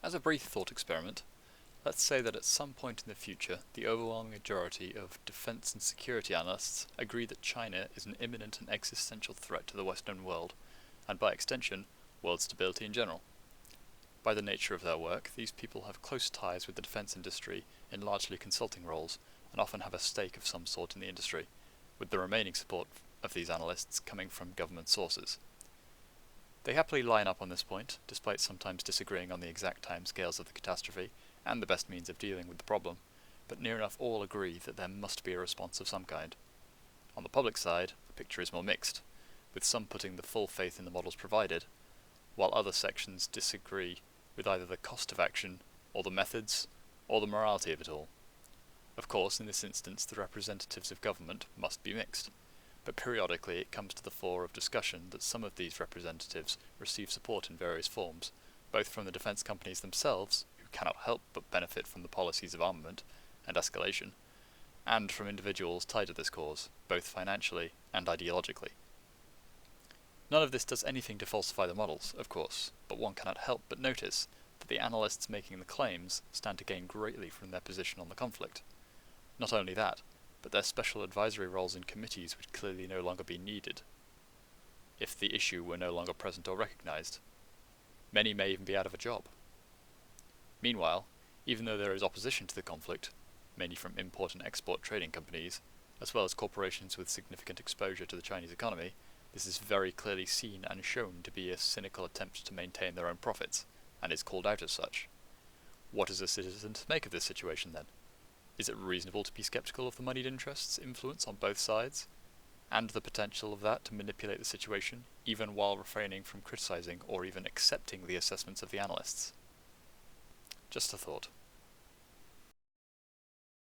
As a brief thought experiment, let's say that at some point in the future, the overwhelming majority of defense and security analysts agree that China is an imminent and existential threat to the Western world, and by extension, world stability in general. By the nature of their work, these people have close ties with the defense industry in largely consulting roles, and often have a stake of some sort in the industry, with the remaining support of these analysts coming from government sources. They happily line up on this point, despite sometimes disagreeing on the exact timescales of the catastrophe and the best means of dealing with the problem, but near enough all agree that there must be a response of some kind. On the public side, the picture is more mixed, with some putting the full faith in the models provided, while other sections disagree with either the cost of action, or the methods, or the morality of it all. Of course, in this instance, the representatives of government must be mixed, but periodically it comes to the fore of discussion that some of these representatives receive support in various forms, both from the defence companies themselves, who cannot help but benefit from the policies of armament and escalation, and from individuals tied to this cause, both financially and ideologically. None of this does anything to falsify the models, of course, but one cannot help but notice that the analysts making the claims stand to gain greatly from their position on the conflict. Not only that, but their special advisory roles in committees would clearly no longer be needed, if the issue were no longer present or recognised. Many may even be out of a job. Meanwhile, even though there is opposition to the conflict, mainly from import and export trading companies, as well as corporations with significant exposure to the Chinese economy, this is very clearly seen and shown to be a cynical attempt to maintain their own profits, and is called out as such. What is a citizen to make of this situation then? Is it reasonable to be sceptical of the moneyed interests' influence on both sides, and the potential of that to manipulate the situation, even while refraining from criticising or even accepting the assessments of the analysts? Just a thought.